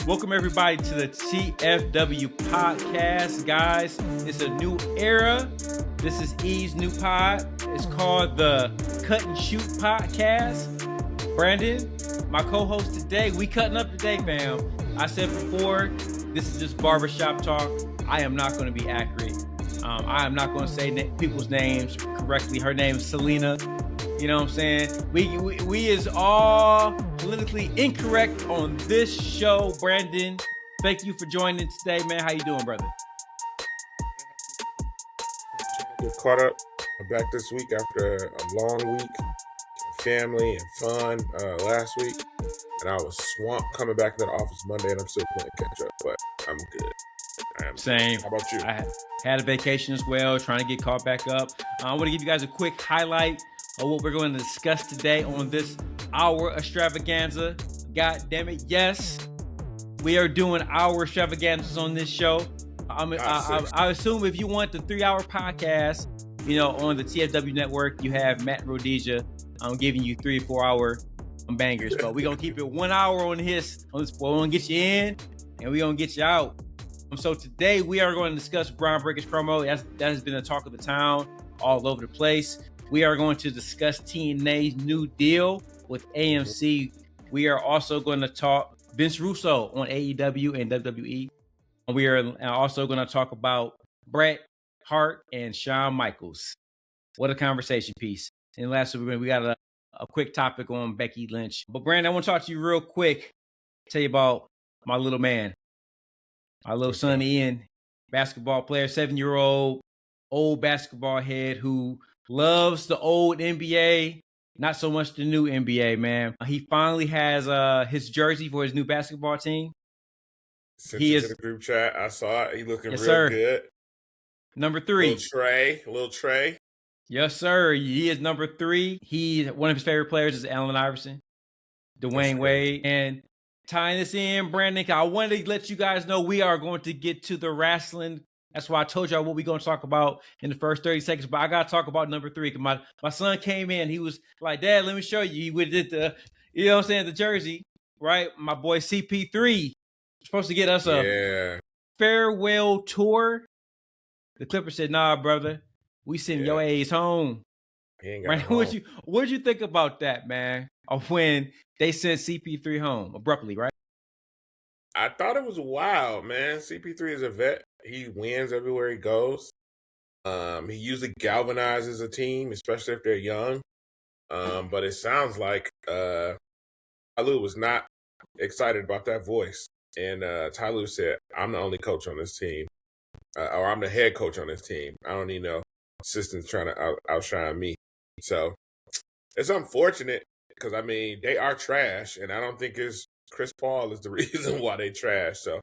Welcome everybody to the TFW podcast, guys. It's a new era. This is E's new pod. It's called the Cut and Shoot podcast. Brandon, my co-host today, we cutting up today, fam. I said before, this is just barbershop talk. I am not going to be accurate. I am not going to say people's names correctly. Her name is Selena. You know what I'm saying? We is all politically incorrect on this show. Brandon, thank you for joining today, man. How you doing, brother? Get caught up. I'm back this week after a long week, family and fun last week, and I was swamped coming back to the office Monday, and I'm still playing catch up, but I'm good. Same. How about you? I had a vacation as well, trying to get caught back up. I want to give you guys a quick highlight of what we're going to discuss today on this hour extravaganza. God damn it, yes, we are doing hour extravaganzas on this show. I assume if you want the 3-hour podcast, you know, on the TFW network, you have Matt Rhodesia. I'm giving you 3 or 4 hour bangers, but we're going to keep it 1 hour on this. We're going to get you in and we're going to get you out. So today we are going to discuss Bron Breaker's promo. That has been the talk of the town all over the place. We are going to discuss TNA's new deal with AMC. We are also going to talk Vince Russo on AEW and WWE. We are also going to talk about Bret Hart and Shawn Michaels. What a conversation piece. And lastly, we got a quick topic on Becky Lynch. But Brandon, I want to talk to you real quick. Tell you about my little man. My little son, Ian, basketball player, 7-year-old, old basketball head who loves the old NBA, not so much the new NBA, man. He finally has his jersey for his new basketball team. Sent it to the group chat. I saw it. He looking real good. Number 3. Little Trey. Yes, sir. He is number 3. One of his favorite players is Allen Iverson, Dwayne Wade, and tying this in, Brandon, I wanted to let you guys know we are going to get to the wrestling. That's why I told y'all what we're going to talk about in the first 30 seconds. But I got to talk about number 3 because my son came in. He was like, Dad, let me show you. He did the, you know what I'm saying, the jersey, right? My boy CP3 supposed to get us a farewell tour. The Clipper said, nah, brother, we send your ass home. Right? What'd you think about that, man? Of when they sent CP3 home abruptly, right? I thought it was wild, man. CP3 is a vet. He wins everywhere he goes. He usually galvanizes a team, especially if they're young. But it sounds like Ty Lue was not excited about that voice. And Ty Lue said, I'm the only coach on this team. Or I'm the head coach on this team. I don't need no assistants trying to outshine me. So it's unfortunate because, I mean, they are trash. And I don't think Chris Paul is the reason why they trash. So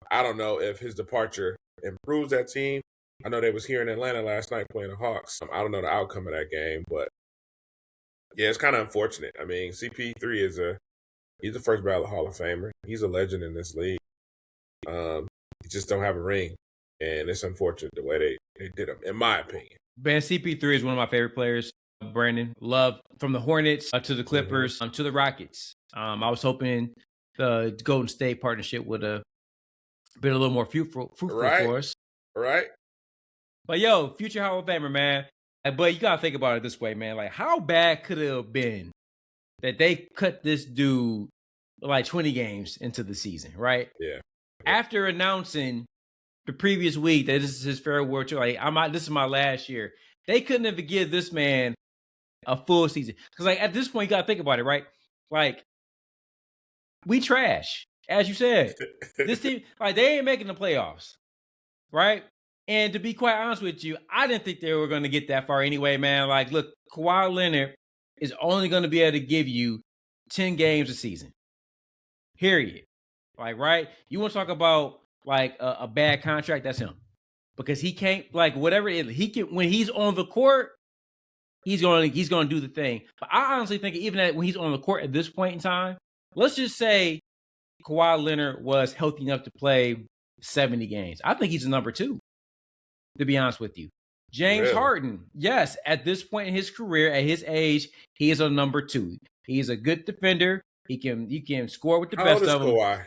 I don't know if his departure improves that team. I know they was here in Atlanta last night playing the Hawks. I don't know the outcome of that game, but yeah, it's kind of unfortunate. I mean, CP3 he's the first ballot Hall of Famer. He's a legend in this league. He just don't have a ring, and it's unfortunate the way they did him, in my opinion. Man, CP3 is one of my favorite players. Brandon, love from the Hornets to the Clippers to the Rockets. I was hoping the Golden State partnership would have been a little more fruitful for us. Right. But yo, future Hall of Famer, man. But you gotta think about it this way, man. Like, how bad could it have been that they cut this dude like 20 games into the season, right? Yeah. After announcing the previous week that this is his farewell tour, like this is my last year. They couldn't even give this man a full season. Because like at this point, you gotta think about it, right? Like, we trash, as you said. This team, like, they ain't making the playoffs, right? And to be quite honest with you, I didn't think they were going to get that far anyway, man. Like, look, Kawhi Leonard is only going to be able to give you 10 games a season. Period. Like, right? You want to talk about like a bad contract? That's him, because he can't, like, whatever it is, he can, when he's on the court, he's going to do the thing. But I honestly think even when he's on the court at this point in time, let's just say Kawhi Leonard was healthy enough to play 70 games. I think he's a number 2, to be honest with you. James Harden, yes, at this point in his career, at his age, he is a number 2. He's a good defender. He can score with the best of them.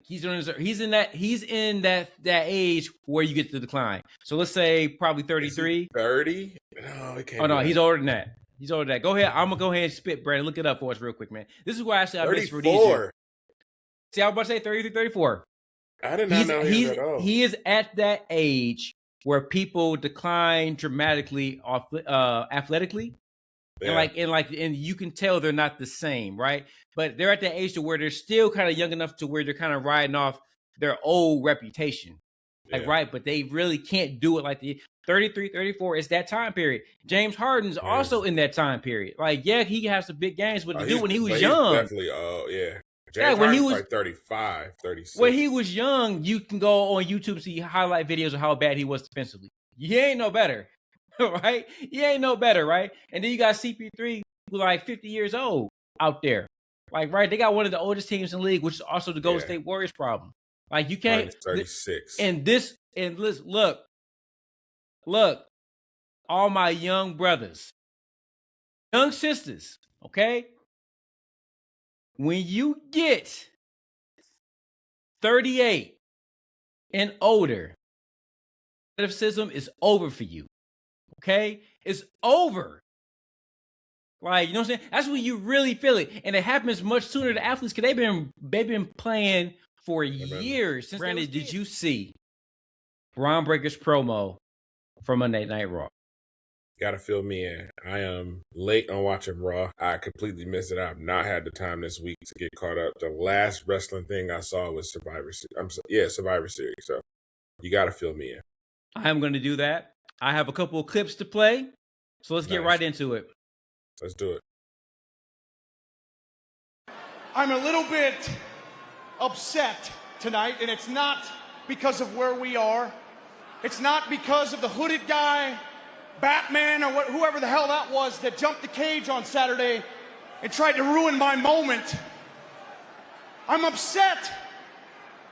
he's in that age where you get to decline. So let's say probably 33. 30? No, it can't. Oh no, he's older than that. He's older than that. Go ahead. I'm gonna go ahead and spit, Brandon. Look it up for us real quick, man. This is why I said I missed for these years. See, I was about to say 33, 34. I did not know he was at all. He is at that age where people decline dramatically athletically. Yeah. And you can tell they're not the same, right? But they're at that age to where they're still kind of young enough to where they're kind of riding off their old reputation. Like, right, but they really can't do it like the 33, 34 is that time period. James Harden's also in that time period. Like, yeah, he has some big games, but when he was young. Definitely, James Harden was like 35, 36. When he was young, you can go on YouTube and see highlight videos of how bad he was defensively. He ain't no better, right? He ain't no better, right? And then you got CP3, who's like 50 years old out there. Like, right, they got one of the oldest teams in the league, which is also the Golden State Warriors problem. Like, you can't. 36. And listen, look, all my young brothers, young sisters, okay? When you get 38 and older, athleticism is over for you, okay? It's over. Like, you know what I'm saying? That's when you really feel it. And it happens much sooner to athletes because they've been playing for years. Brandon, did you see Bron Breaker's promo from Monday Night Raw? Gotta fill me in. I am late on watching Raw. I completely missed it. I've not had the time this week to get caught up. The last wrestling thing I saw was Survivor Series. So you gotta fill me in. I'm going to do that. I have a couple of clips to play. So let's get right into it. Let's do it. I'm a little bit upset tonight, and it's not because of where we are. It's not because of the hooded guy, Batman, or whoever the hell that was that jumped the cage on Saturday and tried to ruin my moment. I'm upset,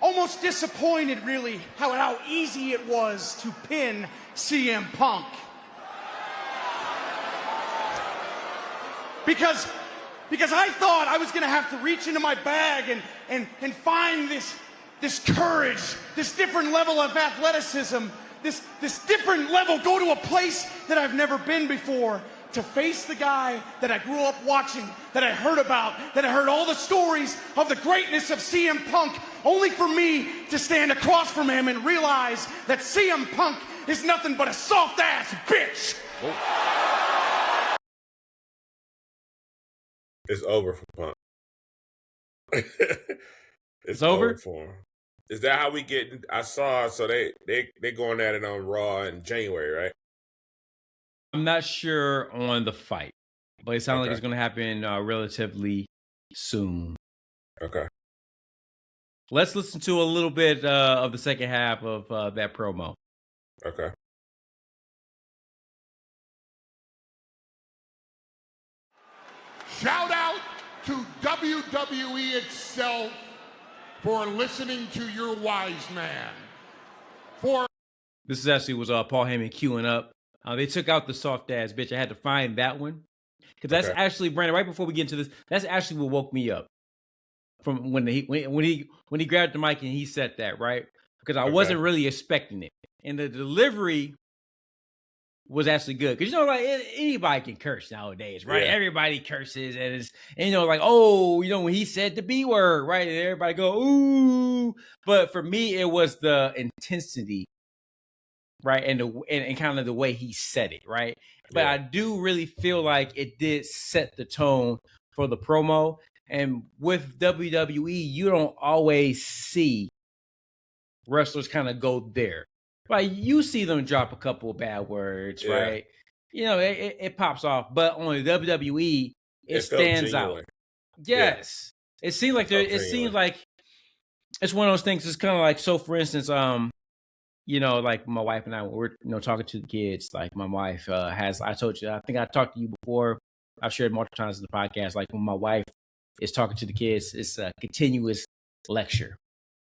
almost disappointed, really, how easy it was to pin CM Punk. Because I thought I was going to have to reach into my bag and find this courage, this different level of athleticism, this different level, go to a place that I've never been before, to face the guy that I grew up watching, that I heard about, that I heard all the stories of the greatness of CM Punk, only for me to stand across from him and realize that CM Punk is nothing but a soft-ass bitch. It's over for Punk. it's over for him. Is that how we get? I saw. So they going at it on Raw in January, right? I'm not sure on the fight, but it sounds like it's going to happen relatively soon. Okay. Let's listen to a little bit of the second half of that promo. Okay. Shout out to WWE itself for listening to your wise man. This is actually was Paul Heyman queuing up. They took out the soft ass bitch. I had to find that one because that's actually, Brandon. Right before we get into this, that's actually what woke me up from when he grabbed the mic and he said that, right? Because I wasn't really expecting it, and the delivery was actually good because like anybody can curse nowadays, right? Yeah. Everybody curses, and like, oh, when he said the B word, right? And everybody go ooh, but for me it was the intensity, right, and kind of the way he said it, right? But I do really feel like it did set the tone for the promo, and with WWE, you don't always see wrestlers kind of go there. Right, you see them drop a couple of bad words, right? It pops off, but on the WWE, it stands out. Yes, it seems like it's one of those things. It's kind of like, so for instance, like my wife and I, we're talking to the kids. Like my wife has, I told you, I think I talked to you before. I've shared multiple times in the podcast. Like when my wife is talking to the kids, it's a continuous lecture.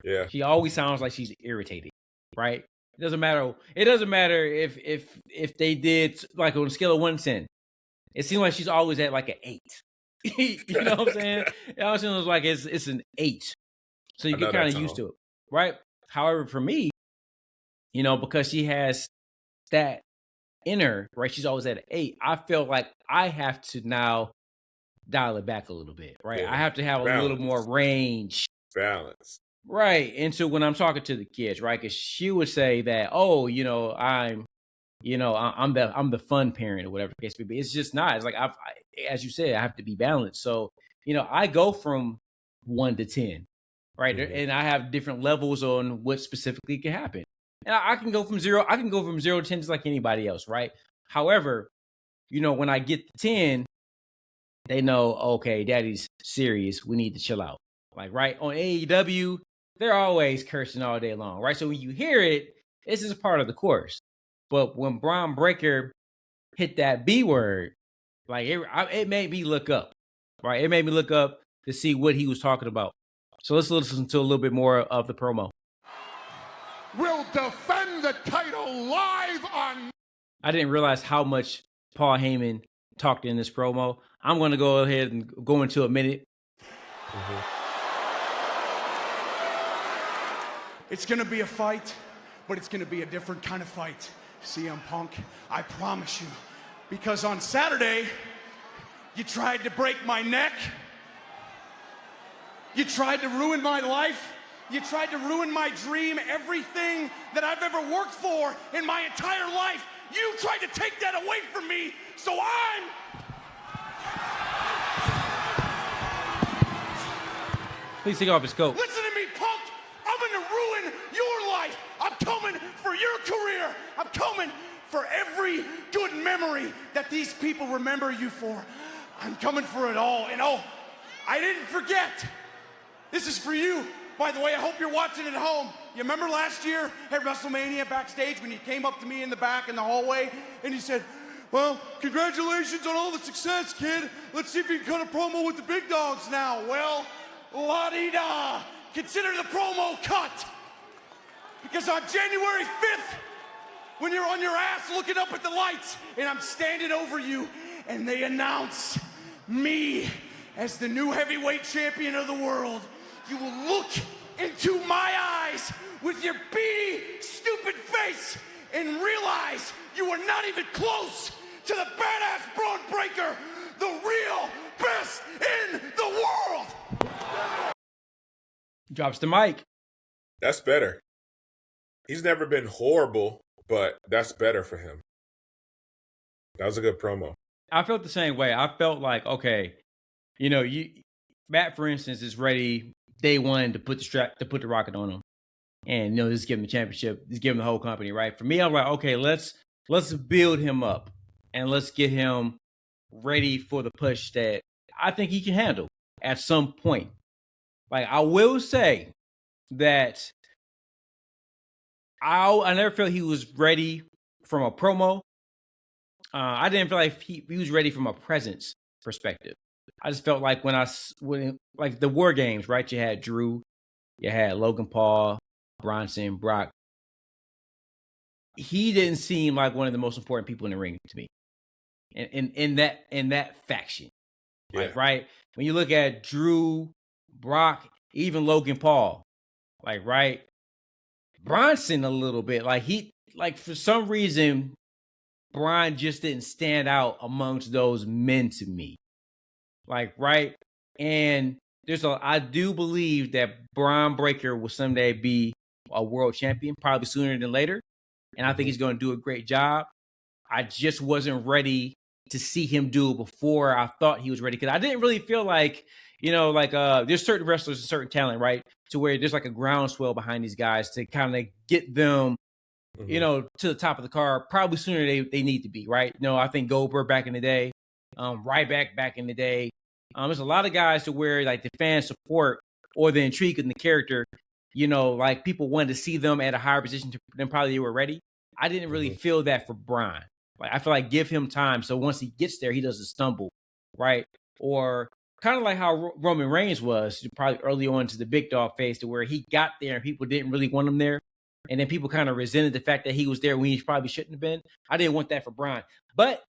Yeah, she always sounds like she's irritated, right? It doesn't matter if they did, like, on a scale of 1 to 10. It seems like she's always at like an 8. You know what I'm saying? It always seems like it's an 8. So you I know get kind that of used tone. to it, right? However, for me, because she has that inner, right? She's always at an 8. I feel like I have to now dial it back a little bit, right? I Yeah. have to have a little more range. Balance. Right. And so when I'm talking to the kids, right, because she would say that, oh, I'm the fun parent or whatever the case may be. It's just not. It's like as you said, I have to be balanced. So I go from 1 to 10, right, and I have different levels on what specifically can happen. And I can go from 0. I can go from 0 to 10 just like anybody else, right? However, when I get to 10, they know, okay, daddy's serious. We need to chill out. Like, right, on AEW, they're always cursing all day long, right? So when you hear it, this is a part of the course. But when Bron Breakker hit that B word, like it made me look up, right? It made me look up to see what he was talking about. So let's listen to a little bit more of the promo. Will defend the title live on... I didn't realize how much Paul Heyman talked in this promo. I'm going to go ahead and go into a minute. It's going to be a fight, but it's going to be a different kind of fight, CM Punk. I promise you. Because on Saturday, you tried to break my neck. You tried to ruin my life. You tried to ruin my dream, everything that I've ever worked for in my entire life. You tried to take that away from me, so I'm... Please take off his coat. Listen to me, Punk. I'm gonna ruin your life. I'm coming for your career. I'm coming for every good memory that these people remember you for. I'm coming for it all. And oh, I didn't forget. This is for you. By the way, I hope you're watching at home. You remember last year at WrestleMania backstage when you came up to me in the back in the hallway and you said, well, congratulations on all the success, kid. Let's see if you can cut a promo with the big dogs now. Well, la-di-da. Consider the promo cut. Because on January 5th, when you're on your ass looking up at the lights and I'm standing over you and they announce me as the new heavyweight champion of the world, you will look into my eyes with your beady, stupid face and realize you are not even close to the badass Bron Breakker, the real best in the world. Drops the mic. That's better. He's never been horrible, but that's better for him. That was a good promo. I felt the same way. I felt like, okay, Matt, for instance, is ready day one to put the rocket on him, and just give him the championship, just give him the whole company, right? For me, I'm like, okay, let's build him up and let's get him ready for the push that I think he can handle at some point. Like, I will say that I never felt he was ready from a promo. I didn't feel like he was ready from a presence perspective. I just felt like when like the War Games, right? You had Drew, you had Logan Paul, Bronson, Brock. He didn't seem like one of the most important people in the ring to me. In that faction. Yeah. Like, right? When you look at Drew, Brock, even Logan Paul, like, right? Bronson a little bit. Like for some reason, Bron just didn't stand out amongst those men to me. Like, right? And I do believe that Bron Breakker will someday be a world champion, probably sooner than later. And I think he's going to do a great job. I just wasn't ready to see him do it before I thought he was ready. Because I didn't really feel like, there's certain wrestlers and certain talent, right? To where there's like a groundswell behind these guys to kind of get them, to the top of the card, probably sooner they need to be, right? I think Goldberg back in the day, Ryback back in the day. There's a lot of guys to where like the fan support or the intrigue in the character, like people wanted to see them at a higher position than probably they were ready. I didn't really feel that for Bron. Like, I feel like give him time. So once he gets there, he doesn't stumble, right? Or kind of like how Roman Reigns was probably early on to the big dog phase, to where he got there and people didn't really want him there. And then people kind of resented the fact that he was there when he probably shouldn't have been. I didn't want that for Bron. But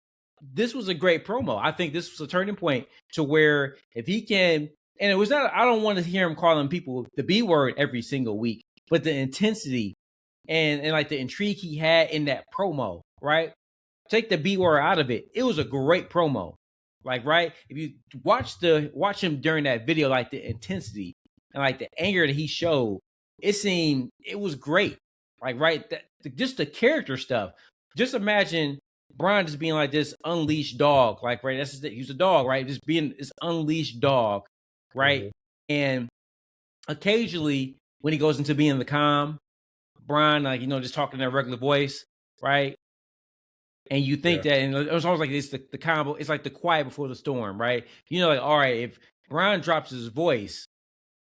this was a great promo. I think this was a turning point to where if he can And it was not, I don't want to hear him calling people the B word every single week, but the intensity and like the intrigue he had in that promo, right? Take the B word out of it. It was a great promo. Like, right? If you watch him during that video, like the intensity and like the anger that he showed, it was great. Like, right? Just the character stuff. Just imagine Bron just being like this unleashed dog. Like, right? He's a dog, right? Just being this unleashed dog, right? Mm-hmm. And occasionally when he goes into being the calm, Bron, like, just talking in a regular voice, right? And you think that, and it's almost like it's the combo, it's like the quiet before the storm, right? Like, all right, if Bron drops his voice,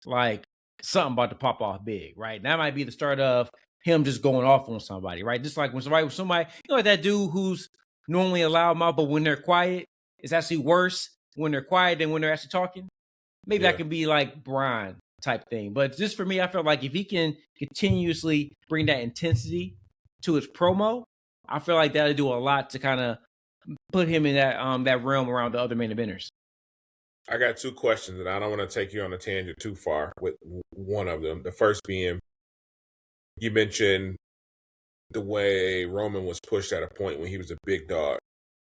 like something about to pop off big, right? That might be the start of him just going off on somebody, right? Just like when somebody, like that dude who's normally a loudmouth, but when they're quiet, it's actually worse when they're quiet than when they're actually talking. Maybe that could be like Bron type thing. But just for me, I feel like if he can continuously bring that intensity to his promo, I feel like that'll do a lot to kind of put him in that realm around the other main eventers. I got two questions, and I don't want to take you on a tangent too far with one of them. The first being, you mentioned the way Roman was pushed at a point when he was a big dog.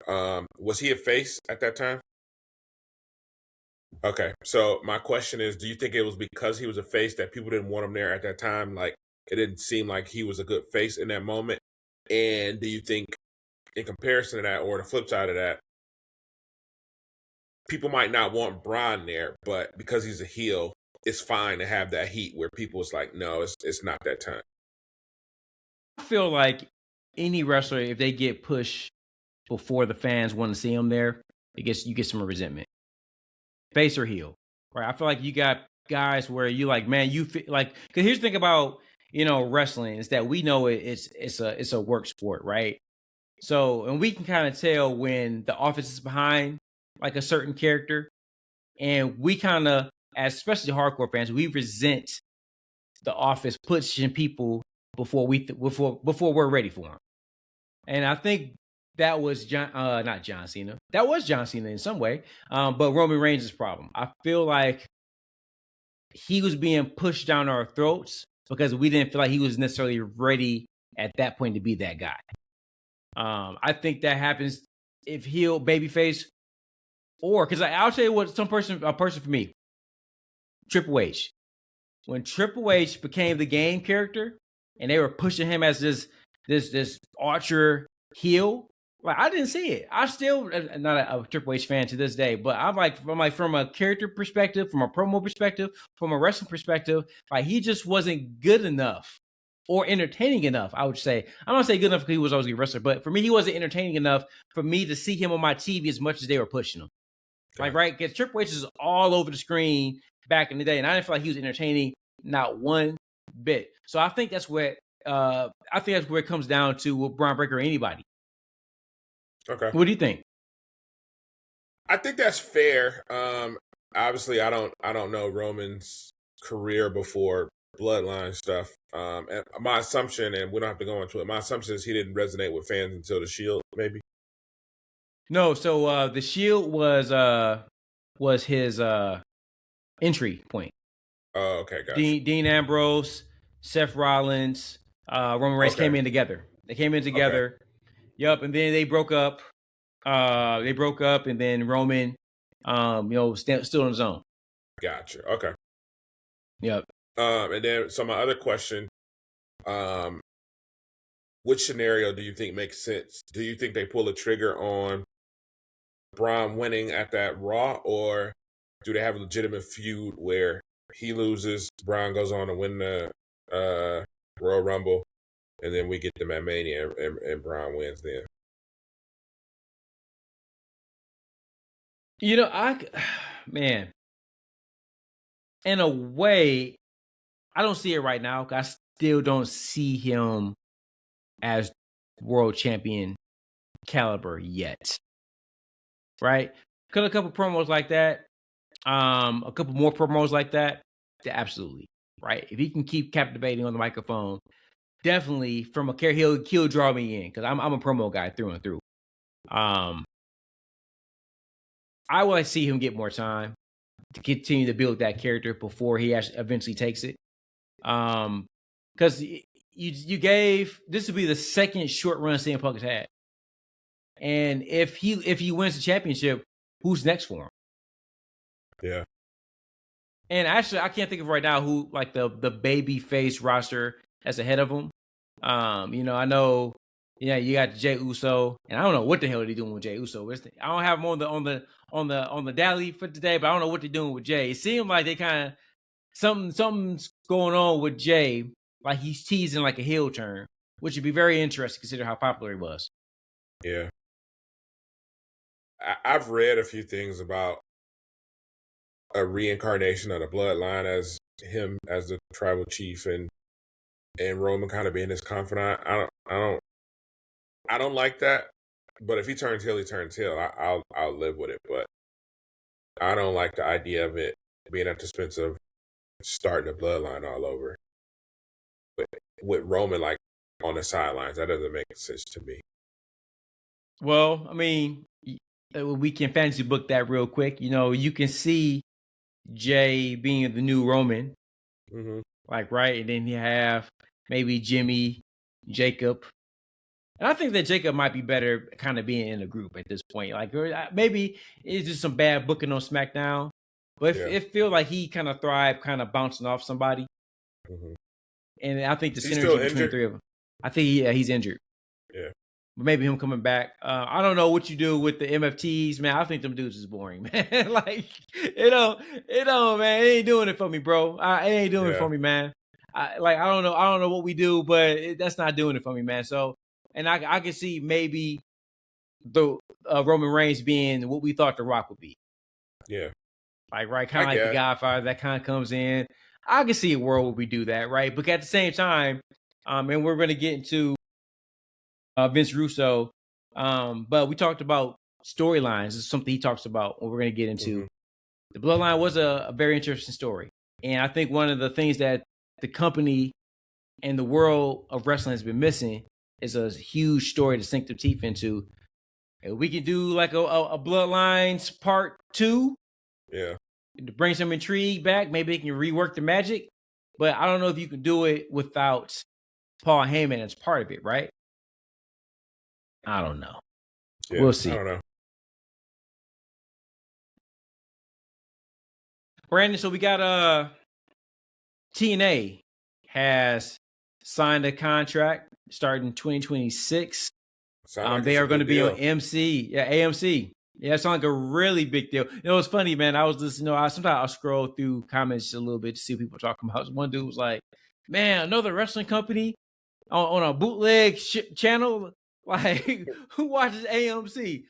Was he a face at that time? Okay, so my question is, do you think it was because he was a face that people didn't want him there at that time? Like, it didn't seem like he was a good face in that moment? And do you think, in comparison to that, or the flip side of that, people might not want Bron there, but because he's a heel, it's fine to have that heat where people is like, no, it's not that time? I feel like any wrestler, if they get pushed before the fans want to see them there, you get some resentment. Face or heel, right? I feel like you got guys where you like, man, you feel like, because here's the thing about, wrestling is that we know it's a work sport, right? So, and we can kind of tell when the office is behind like a certain character, and we kind of, especially hardcore fans, we resent the office pushing people before we're ready for them. And I think that was not John Cena. That was John Cena in some way, but Roman Reigns' problem. I feel like he was being pushed down our throats because we didn't feel like he was necessarily ready at that point to be that guy. I think that happens if heel, babyface, or because I'll tell you what, a person for me, Triple H. When Triple H became the game character and they were pushing him as this archer heel, like, I didn't see it. I still not a Triple H fan to this day, but I'm like from a character perspective, from a promo perspective, from a wrestling perspective, like he just wasn't good enough or entertaining enough. I would say, I'm not saying good enough because he was always a good wrestler, but for me, he wasn't entertaining enough for me to see him on my TV as much as they were pushing him. Like, right? Because Triple H is all over the screen back in the day, and I didn't feel like he was entertaining not one bit. So I think that's where it comes down to with Bron Breakker or anybody. Okay. What do you think? I think that's fair. Obviously, I don't know Roman's career before Bloodline stuff. And my assumption, and we don't have to go into it, my assumption is he didn't resonate with fans until the Shield, maybe. No, so the Shield was his entry point. Oh, okay, gotcha. Dean Ambrose, Seth Rollins, Roman Reigns came in together. They came in together. Okay. Yep, and then they broke up. And then Roman, still in his own. Gotcha. Okay. Yep. And then, so my other question, which scenario do you think makes sense? Do you think they pull a trigger on Bron winning at that Raw, or do they have a legitimate feud where he loses, Bron goes on to win the Royal Rumble, and then we get them at Mania and Bron wins then? Man, in a way, I don't see it right now. I still don't see him as world champion caliber yet. Right? Cut a couple promos like that. A couple more promos like that. Absolutely. Right? If he can keep captivating on the microphone, definitely from a character, he'll draw me in because I'm a promo guy through and through. I would like to see him get more time. to continue to build that character before he actually eventually takes it. Because you gave this would be the second short run CM Punk has had, and if he wins the championship, who's next for him? Yeah. And actually, I can't think of right now who like the baby face roster that's ahead of him. I know, you got Jey Uso, and I don't know what the hell they're doing with Jey Uso. I don't have him on the DaddE for today, but I don't know what they're doing with Jey. It seemed like they kind of something's going on with Jey, like he's teasing like a heel turn, which would be very interesting considering how popular he was. Yeah. I've read a few things about a reincarnation of the bloodline as him as the tribal chief and Roman kind of being his confidant. I don't like that. But if he turns heel, he turns heel. I'll live with it. But I don't like the idea of it being at the expense of starting the bloodline all over. With Roman like on the sidelines, that doesn't make sense to me. Well, I mean, we can fantasy book that real quick. You can see Jey being the new Roman, like right, and then you have maybe Jimmy, Jacob, and I think that Jacob might be better, kind of being in a group at this point. Like maybe it's just some bad booking on SmackDown, but it feels like he kind of thrived, kind of bouncing off somebody. And I think the synergy between the three of them. I think he's injured. Yeah. But maybe him coming back. I don't know what you do with the MFTs, man. I think them dudes is boring, man. Like, man. It ain't doing it for me, bro. It ain't doing it for me, man. I don't know what we do, but that's not doing it for me, man. So, and I can see maybe the Roman Reigns being what we thought The Rock would be. Yeah. Like, right, kind of like the Godfather that kind of comes in. I can see a world where we do that, right? But at the same time, and we're going to get into Vince Russo, but we talked about storylines. This is something he talks about what we're going to get into. The Bloodline was a very interesting story. And I think one of the things that the company and the world of wrestling has been missing is a huge story to sink their teeth into. And we can do like a Bloodlines part 2. Yeah. To bring some intrigue back. Maybe they can rework the magic. But I don't know if you can do it without Paul Heyman as part of it, right? I don't know. Yeah, we'll see. I don't know. Brandon, so we got TNA has signed a contract starting 2026. They are going to be on AMC. Yeah, AMC. Yeah, it sounds like a really big deal. It's funny, man. I was listening. Sometimes I'll scroll through comments a little bit to see what people talking about. One dude was like, "Man, another wrestling company on a bootleg channel. Like, who watches AMC?"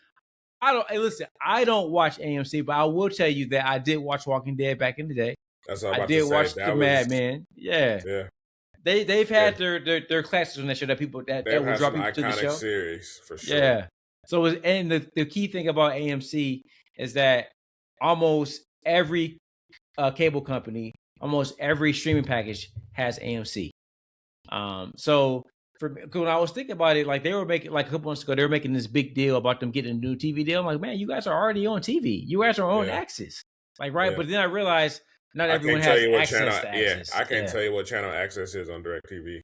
I don't watch AMC, but I will tell you that I did watch Walking Dead back in the day. That's what I did watch the Mad Men. Yeah. They've had their classes on that show that people that will draw people to the show. Series for sure. Yeah. So and the key thing about AMC is that almost every cable company, almost every streaming package has AMC. So when I was thinking about it, like they were making like a couple months ago, they were making this big deal about them getting a new TV deal. I'm like, man, you guys are already on TV. You guys are on Access, like right. Yeah. But then I realized not everyone has access to Access. I can't tell you what channel Access is on DirecTV.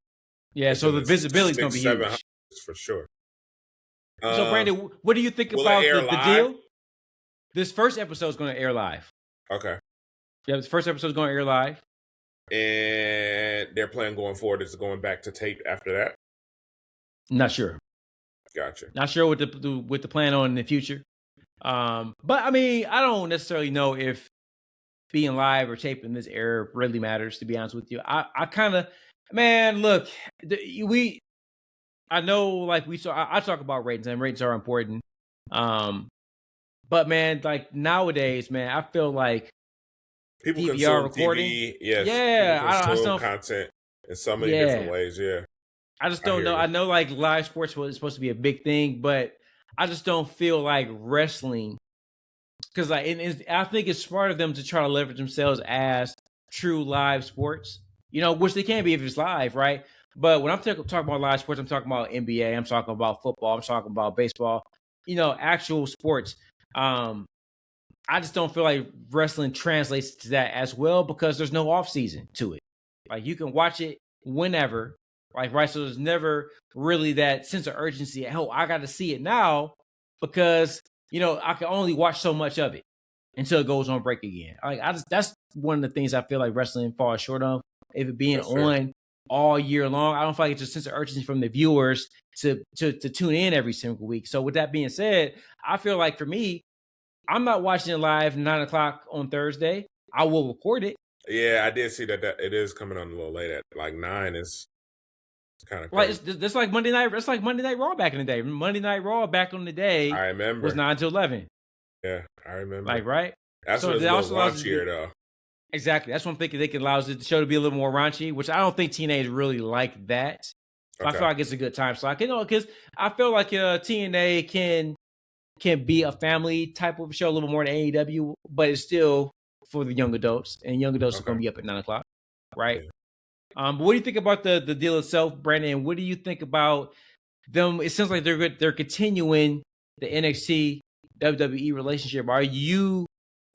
Yeah, so the visibility is going to be huge for sure. So, Brandon, what do you think about the deal? This first episode is going to air live. Okay. Yeah, this first episode is going to air live. And their plan going forward is going back to tape after that? Not sure. Gotcha. Not sure what the plan on in the future. But, I mean, I don't necessarily know if being live or taping this era really matters, to be honest with you. I kind of, man, look, I know, like I talk about ratings, and ratings are important. But man, like nowadays, man, I feel like people DVR consume recording. TV, yes, yeah, I consume content in so many different ways. Yeah, I just don't know. I know like live sports was supposed to be a big thing, but I just don't feel like wrestling, because like I think it's smart of them to try to leverage themselves as true live sports. Which they can be if it's live, right? But when I'm talking about live sports, I'm talking about NBA, I'm talking about football, I'm talking about baseball, actual sports. I just don't feel like wrestling translates to that as well because there's no off season to it. Like you can watch it whenever, like right. So there's never really that sense of urgency. Oh, I got to see it now because I can only watch so much of it until it goes on break again. Like that's one of the things I feel like wrestling falls short of. If it being on all year long, I don't feel like it's a sense of urgency from the viewers to tune in every single week. So with that being said, I feel like for me, I'm not watching it live 9:00 on Thursday. I will record it. Yeah, I did see that it is coming on a little late at like 9 is kind of like it's like Monday night. It's like Monday Night Raw back in the day. Monday Night Raw back in the day. I remember was 9 to 11. Yeah, I remember. Like right. That's what it's a little raunchier though. Exactly. That's what I'm thinking. They can allow the show to be a little more raunchy, which I don't think TNA is really like that. Okay. I feel like it's a good time. So I can because I feel like TNA can be a family type of show a little more than AEW, but it's still for the young adults, and young adults are going to be up at 9:00, right? Yeah. But what do you think about the deal itself, Brandon? What do you think about them? It seems like they're continuing the NXT WWE relationship. Are you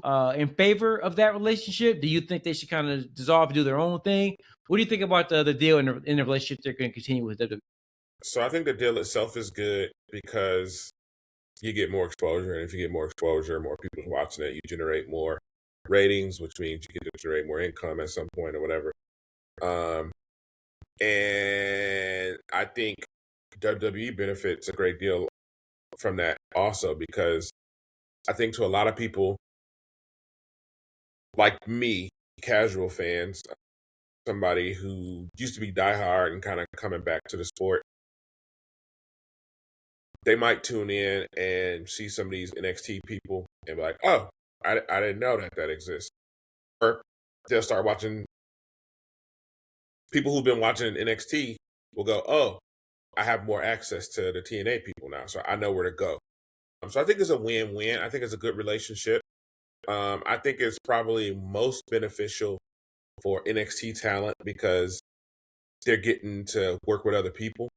in favor of that relationship? Do you think they should kind of dissolve and do their own thing? What do you think about the deal in the relationship they're going to continue with WWE? So I think the deal itself is good because you get more exposure, and if you get more exposure, more people watching it, you generate more ratings, which means you get to generate more income at some point or whatever. And I think WWE benefits a great deal from that also because I think to a lot of people like me, casual fans, somebody who used to be diehard and kind of coming back to the sport, they might tune in and see some of these NXT people and be like, oh, I didn't know that exists. Or they'll start watching. People who've been watching NXT will go, oh, I have more access to the TNA people now, so I know where to go. So I think it's a win-win. I think it's a good relationship. I think it's probably most beneficial for NXT talent because they're getting to work with other people.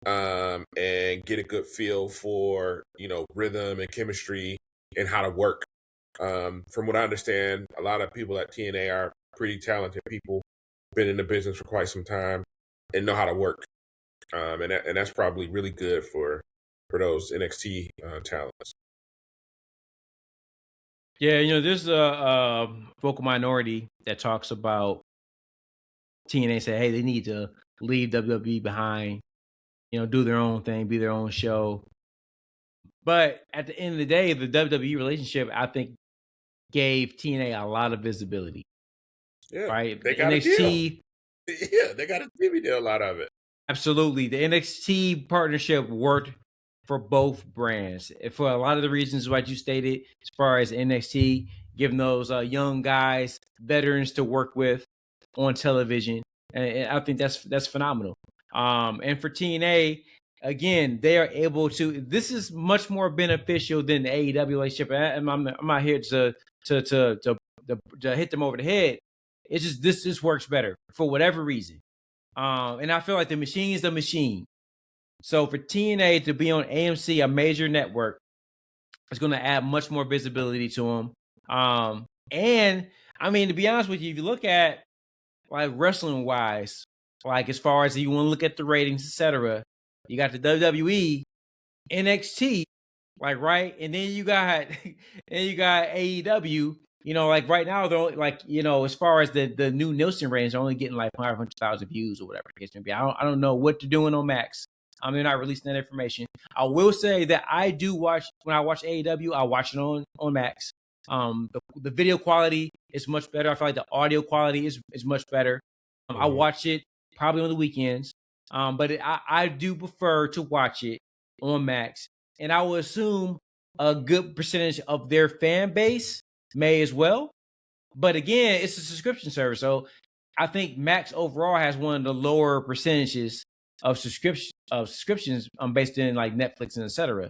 And get a good feel for, rhythm and chemistry and how to work. From what I understand, a lot of people at TNA are pretty talented people, been in the business for quite some time and know how to work. And that's probably really good for those NXT talents. Yeah, there's a vocal minority that talks about TNA say, hey, they need to leave WWE behind. Do their own thing, be their own show. But at the end of the day, the WWE relationship, I think, gave TNA a lot of visibility. Yeah, right. They got NXT, a deal. Yeah, they got a TV deal out of it. Absolutely, the NXT partnership worked for both brands for a lot of the reasons what you stated. As far as NXT, giving those young guys, veterans to work with on television, and I think that's phenomenal. And for TNA, again, they are able to. This is much more beneficial than the AEW relationship. And I'm not here to hit them over the head. It's just this works better for whatever reason. And I feel like the machine is the machine. So for TNA to be on AMC, a major network, it's going to add much more visibility to them. And I mean, to be honest with you, if you look at like wrestling wise, like as far as you want to look at the ratings, etc., you got the WWE, NXT, like right, and then you got AEW. Like right now, they're like as far as the new Nielsen ratings, they're only getting like 500,000 views or whatever the case may be. I don't know what they're doing on Max. They're not releasing that information. I will say that I do watch when I watch AEW, I watch it on Max. The video quality is much better. I feel like the audio quality is much better. I watch it probably on the weekends, but I do prefer to watch it on Max, and I will assume a good percentage of their fan base may as well. But again, it's a subscription service, so I think Max overall has one of the lower percentages of subscriptions based in like Netflix and etc.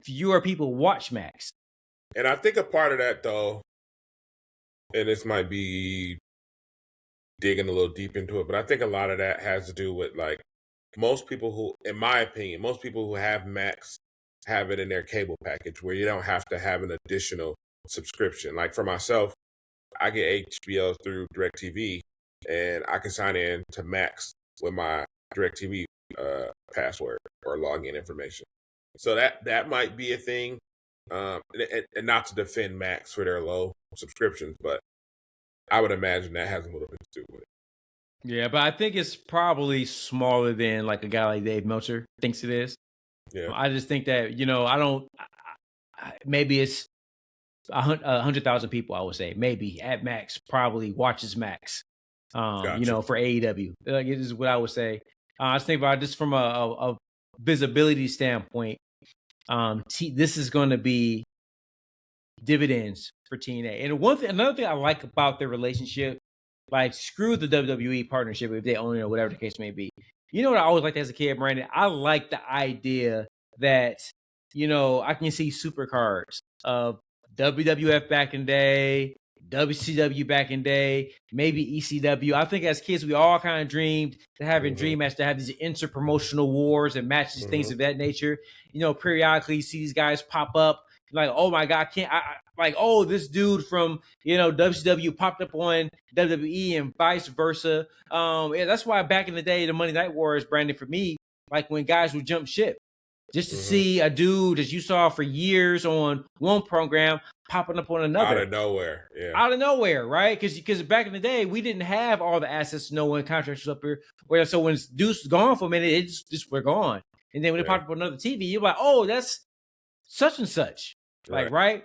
Fewer people watch Max. And I think a part of that though, and this might be digging a little deep into it, but I think a lot of that has to do with like most people who, in my opinion, most people who have Max have it in their cable package where you don't have to have an additional subscription. Like for myself, I get HBO through DirecTV, and I can sign in to Max with my DirecTV password or login information. So that might be a thing. And not to defend Max for their low subscriptions, but I would imagine that has a little bit to do with it. Yeah, but I think it's probably smaller than like a guy like Dave Meltzer thinks it is. Yeah. I just think that, maybe it's 100,000 people, I would say, maybe at max, probably watches Max, Gotcha. for AEW. Like, it is what I would say. I was thinking about just from a visibility standpoint. This is going to be dividends for TNA. And another thing I like about their relationship, like screw the WWE partnership if they own it or whatever the case may be. You know what I always liked as a kid, Brandon? I like the idea that, I can see supercards of WWF back in the day, WCW back in the day, maybe ECW. I think as kids, we all kind of dreamed to having dream matches, to have these inter-promotional wars and matches, things of that nature. Periodically you see these guys pop up like, oh my God, this dude from, WCW popped up on WWE and vice versa. That's why back in the day, the Monday Night Wars, Brandon, for me, like when guys would jump ship, just to see a dude that you saw for years on one program popping up on another. Out of nowhere, yeah. Out of nowhere, right? Because back in the day, we didn't have all the assets to know when contracts was up here. So when Deuce was gone for a minute, it just we're gone. And then when they popped up on another TV, you're like, oh, that's such and such. Like, right?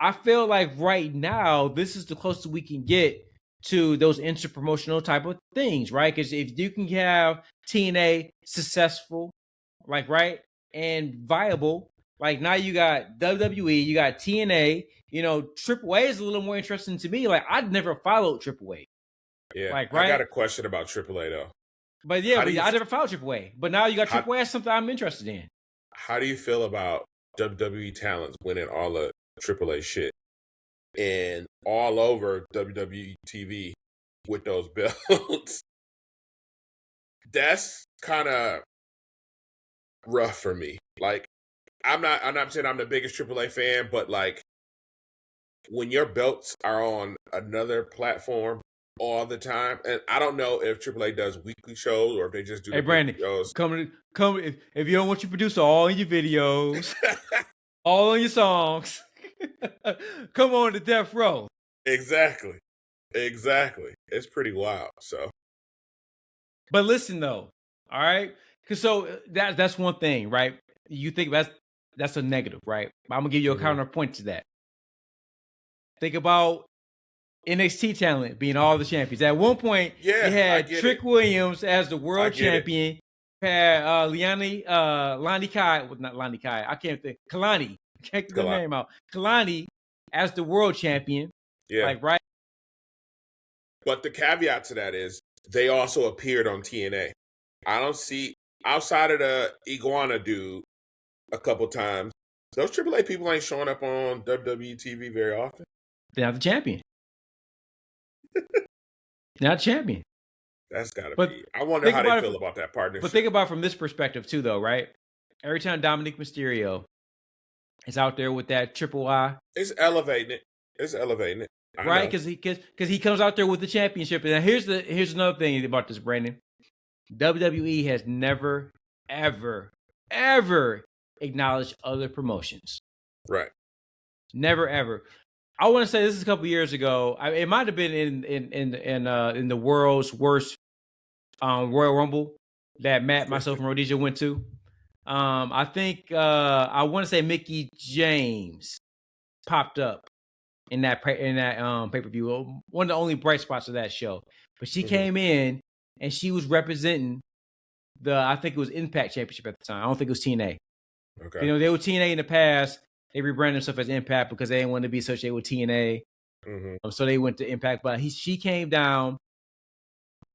I feel like right now, this is the closest we can get to those inter-promotional type of things, right? Because if you can have TNA successful, like, right, and viable, like now you got WWE, you got TNA, AAA is a little more interesting to me. Like, I'd never followed AAA. Yeah, like, right? I got a question about AAA though. But yeah, I never followed AAA. But now you got AAA, that's something I'm interested in. How do you feel about WWE talents winning all the AAA shit and all over WWE TV with those belts? That's kind of rough for me. Like, I'm not saying I'm the biggest AAA fan, but like when your belts are on another platform all the time, and I don't know if AAA does weekly shows or if they just do. Hey, Brandon, shows. Come if you don't want your producer all in your videos, all on your songs. Come on to Death Row. Exactly. It's pretty wild. So, but listen though, all right, because that's one thing, right? You think that's a negative, right? I'm gonna give you a counterpoint to that. Think about NXT talent being all the champions. At one point, you had Trick Williams as the world champion. Had Kalani. I can't think. Kalani. Can't get the name out. Kalani as the world champion. Yeah. Like, right. But the caveat to that is they also appeared on TNA. I don't see, outside of the Iguana dude a couple times, those AAA people ain't showing up on WWE TV very often. They're not the champion. Not champion. That's gotta be. I wonder how they feel about that partnership. But think about it from this perspective too, though, right? Every time Dominic Mysterio is out there with that triple I, it's elevating it. Right? Because he comes out there with the championship. And here's another thing about this, Brandon. WWE has never, ever, ever acknowledged other promotions. Right. Never, ever. I want to say this is a couple years ago. It might have been in the world's worst Royal Rumble that Matt, myself, and Rhodesia went to. I think I want to say Mickie James popped up in that pay-per-view. One of the only bright spots of that show. But she came in and she was representing I think it was Impact Championship at the time. I don't think it was TNA. Okay. They were TNA in the past. They rebranded themselves as Impact because they didn't want to be associated with TNA. So they went to Impact. But she came down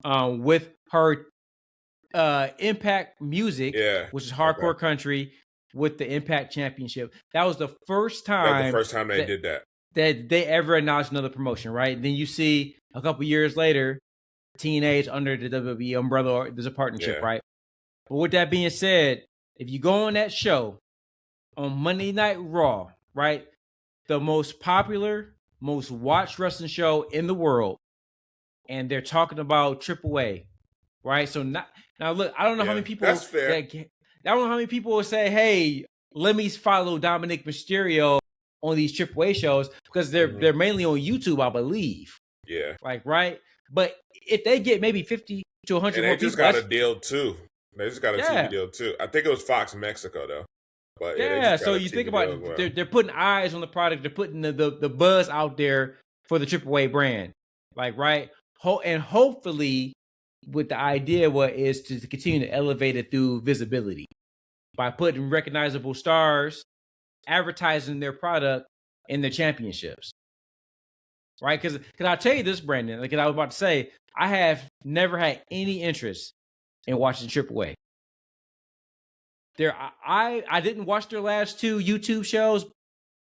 with her Impact music, which is hardcore country, with the Impact Championship. That was the first time. They did that. That they ever acknowledged another promotion, right? Then you see a couple years later, TNA is under the WWE umbrella, or there's a partnership, right? But with that being said, if you go on that show on Monday Night Raw, right? The most popular, most watched wrestling show in the world. And they're talking about AAA, right? So now look, I don't know how many people that's fair. I don't know how many people will say, hey, let me follow Dominic Mysterio on these AAA shows because they're mainly on YouTube, I believe. Yeah. Like, right? But if they get maybe 50 to 100 And more they just people, got a deal too. They just got a TV deal too. I think it was Fox Mexico though. But so you think about it, they're putting eyes on the product, they're putting the buzz out there for the AAA brand. Like, right? And hopefully with the idea is to continue to elevate it through visibility by putting recognizable stars advertising their product in their championships. Right? Because I'll tell you this, Brandon, like I was about to say, I have never had any interest in watching AAA. I didn't watch their last 2 YouTube shows,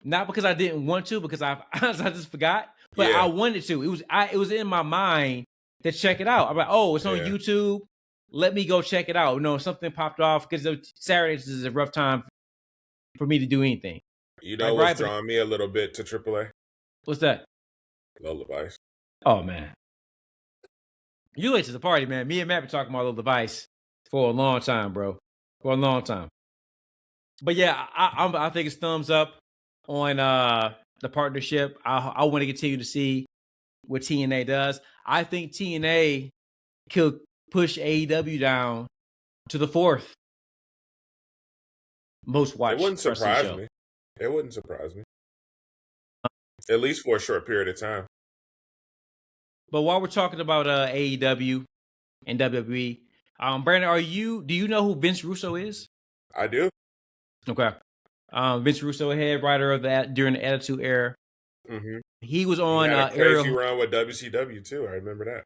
not because I didn't want to, because I just forgot, but I wanted to. It was in my mind to check it out. I'm like, oh, it's on YouTube. Let me go check it out. No, something popped off because Saturdays is a rough time for me to do anything. You know what's drawing me a little bit to AAA? What's that? Low Device. Oh, man. You late to the party, man. Me and Matt been talking about Low Device for a long time, bro. For a long time. But yeah, I think it's thumbs up on the partnership. I want to continue to see what TNA does. I think TNA could push AEW down to the 4th most watched. It wouldn't surprise me. It wouldn't surprise me. At least for a short period of time. But while we're talking about AEW and WWE, Brandon, do you know who Vince Russo is? I do. Okay. Vince Russo, head writer of that during the Attitude Era. Mm-hmm. He was on he had a crazy run with WCW too. I remember that.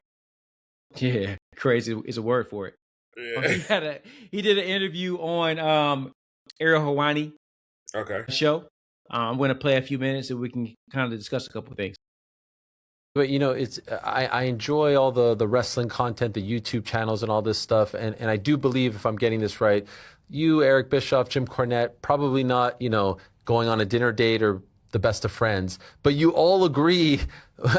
Yeah, crazy is a word for it. Yeah. He did an interview on Ariel Helwani show. I'm going to play a few minutes so we can kind of discuss a couple of things. But I enjoy all the wrestling content, the YouTube channels, and all this stuff. And I do believe, if I'm getting this right, you, Eric Bischoff, Jim Cornette, probably not going on a dinner date or the best of friends, but you all agree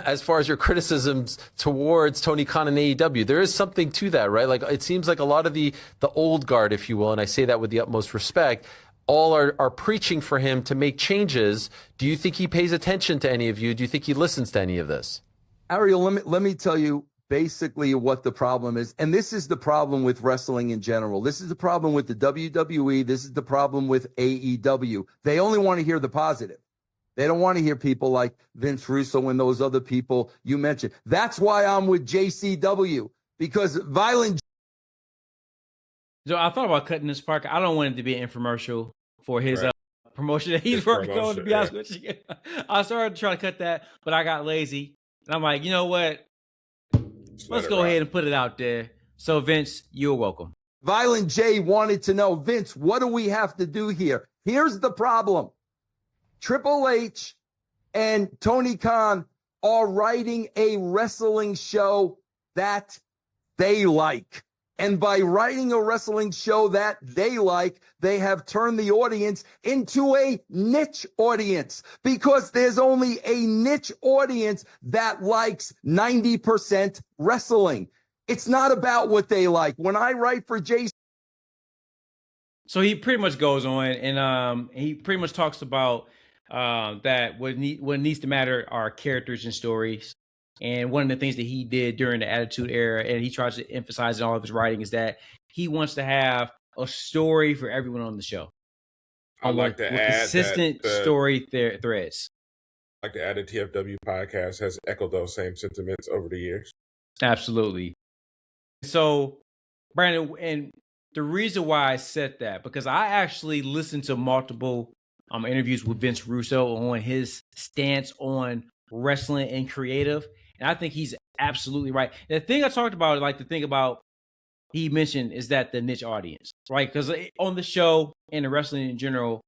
as far as your criticisms towards Tony Khan and AEW. There is something to that, right? Like, it seems like a lot of the old guard, if you will, and I say that with the utmost respect, all are preaching for him to make changes. Do you think he pays attention to any of you? Do you think he listens to any of this? Ariel, let me tell you basically what the problem is. And this is the problem with wrestling in general. This is the problem with the WWE. This is the problem with AEW. They only want to hear the positive. They don't want to hear people like Vince Russo and those other people you mentioned. That's why I'm with JCW, because violent. So I thought about cutting this part. I don't want it to be an infomercial for his promotion that he's working on, to be honest with you. I started to try to cut that, but I got lazy. And I'm like, you know what? Let's go ahead and put it out there. So, Vince, you're welcome. Violent J wanted to know, Vince, what do we have to do here? Here's the problem. Triple H and Tony Khan are writing a wrestling show that they like. And by writing a wrestling show that they like, they have turned the audience into a niche audience, because there's only a niche audience that likes 90% wrestling. It's not about what they like. When I write for Jason. So he pretty much goes on and he pretty much talks about that what needs to matter are characters and stories. And one of the things that he did during the Attitude Era, and he tries to emphasize in all of his writing, is that he wants to have a story for everyone on the show. I like to add consistent story threads. Like to add, the TFW podcast has echoed those same sentiments over the years. Absolutely. So, Brandon, and the reason why I said that, because I actually listened to multiple interviews with Vince Russo on his stance on wrestling and creative. And I think he's absolutely right. The thing I talked about, like the thing about he mentioned, is that the niche audience, right? Because on the show and the wrestling in general,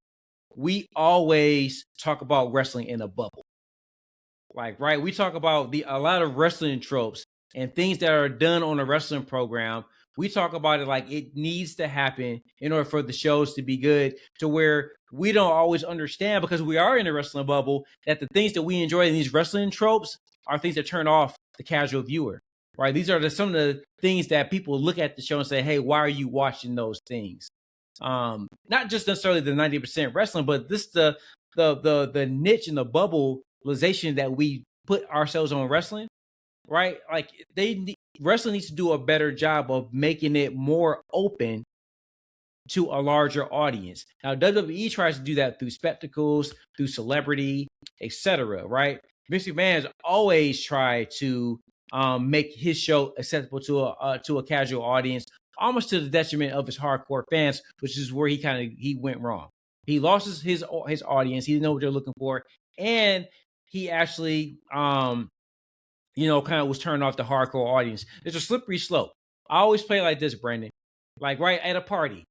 we always talk about wrestling in a bubble. Like, right? We talk about a lot of wrestling tropes and things that are done on a wrestling program. We talk about it like it needs to happen in order for the shows to be good, to where we don't always understand, because we are in a wrestling bubble, that the things that we enjoy in these wrestling tropes are things that turn off the casual viewer, right? These are some of the things that people look at the show and say, hey, why are you watching those things? Not just necessarily the 90% wrestling, but this the niche and the bubbleization that we put ourselves on wrestling, right? Like wrestling needs to do a better job of making it more open to a larger audience. Now, WWE tries to do that through spectacles, through celebrity, etc. Right? Vince McMahon has always tried to make his show accessible to a casual audience, almost to the detriment of his hardcore fans, which is where he went wrong. He lost his audience. He didn't know what they're looking for, and he actually kind of was turned off the hardcore audience. It's a slippery slope. I always play like this, Brandon. Like right at a party,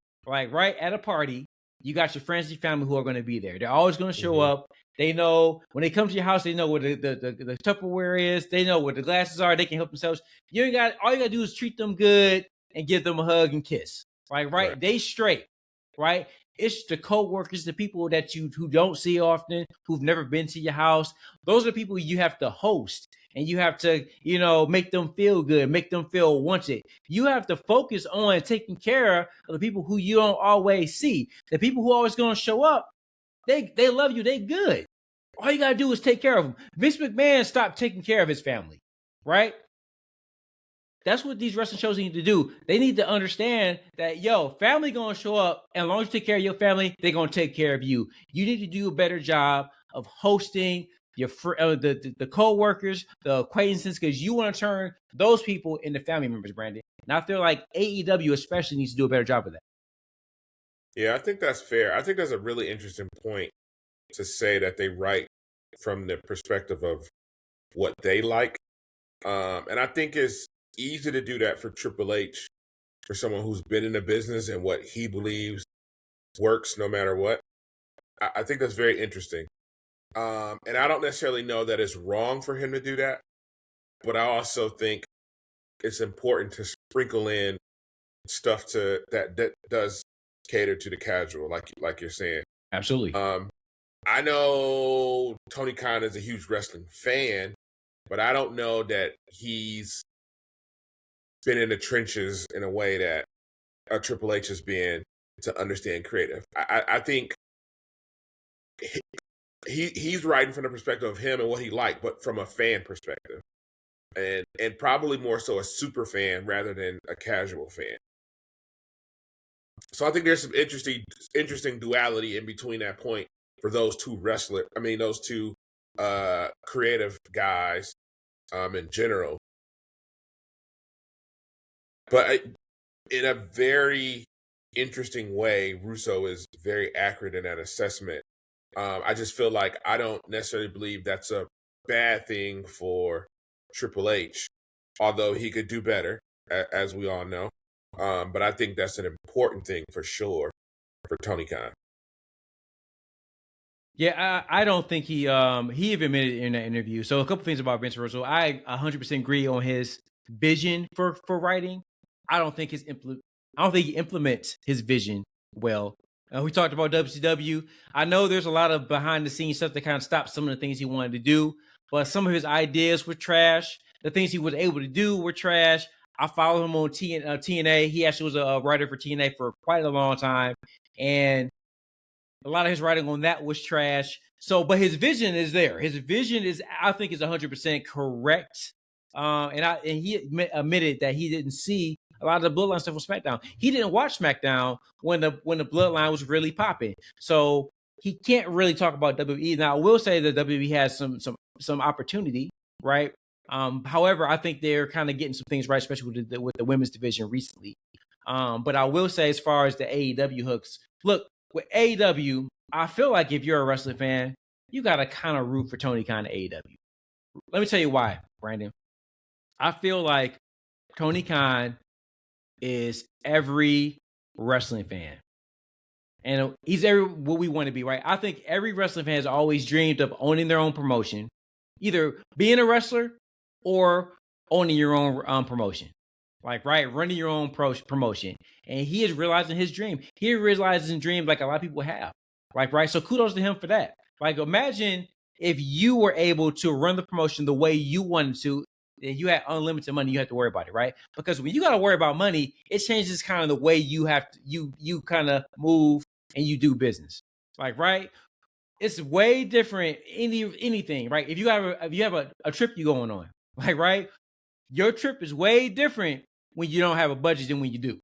you got your friends and your family who are going to be there. They're always going to show up. They know when they come to your house, they know where the Tupperware is. They know where the glasses are. They can help themselves. All you got to do is treat them good and give them a hug and kiss. Like, right? They straight, right? It's the co-workers, the people that who don't see often, who've never been to your house. Those are the people you have to host, and you have to, make them feel good, make them feel wanted. You have to focus on taking care of the people who you don't always see. The people who are always going to show up, they love you, they good. All you got to do is take care of them. Vince McMahon stopped taking care of his family, right? That's what these wrestling shows need to do. They need to understand that, family going to show up, and as long as you take care of your family, they're going to take care of you. You need to do a better job of hosting your the co-workers, the acquaintances, because you want to turn those people into family members, Brandon. And I feel like AEW especially needs to do a better job of that. Yeah, I think that's fair. I think that's a really interesting point to say that they write from the perspective of what they like. And I think it's easy to do that for Triple H, for someone who's been in the business and what he believes works no matter what. I think that's very interesting. And I don't necessarily know that it's wrong for him to do that, but I also think it's important to sprinkle in stuff that does cater to the casual, like you're saying. Absolutely. I know Tony Khan is a huge wrestling fan, but I don't know that he's been in the trenches in a way that a Triple H has been to understand creative. I think he's writing from the perspective of him and what he liked, but from a fan perspective, and probably more so a super fan rather than a casual fan. So I think there's some interesting duality in between that point for those two those two creative guys in general. But in a very interesting way, Russo is very accurate in that assessment. I just feel like I don't necessarily believe that's a bad thing for Triple H, although he could do better, as we all know. But I think that's an important thing for sure for Tony Khan. Yeah, I don't think he even admitted in that interview. So a couple things about Vince Russo. I 100% agree on his vision for writing. I don't think he implements his vision well. We talked about WCW. I know there's a lot of behind the scenes stuff that kind of stopped some of the things he wanted to do, but some of his ideas were trash. The things he was able to do were trash. I follow him on TNA. He actually was a writer for TNA for quite a long time, and a lot of his writing on that was trash. So, but his vision is there. His vision is, I think, is 100% correct. And he admitted that he didn't see a lot of the Bloodline stuff on SmackDown. He didn't watch SmackDown when the Bloodline was really popping. So he can't really talk about WWE. Now, I will say that WWE has some opportunity, right? However, I think they're kind of getting some things right, especially with the women's division recently. But I will say, as far as the AEW hooks, look, with AEW, I feel like if you're a wrestling fan, you got to kind of root for Tony Khan at AEW. Let me tell you why, Brandon. I feel like Tony Khan is every wrestling fan. And he's what we want to be, right? I think every wrestling fan has always dreamed of owning their own promotion, either being a wrestler or owning your own promotion. like, right, running your own promotion. And he is realizing his dream. He realizes his dream like a lot of people have. Like, right. So kudos to him for that. Like, imagine if you were able to run the promotion the way you wanted to, and you had unlimited money, you have to worry about it, right? Because when you got to worry about money, it changes kind of the way you have to, you kind of move and you do business. Like, right. It's way different. Anything, right? If you have a trip you going on, like, right, your trip is way different when you don't have a budget than when you do.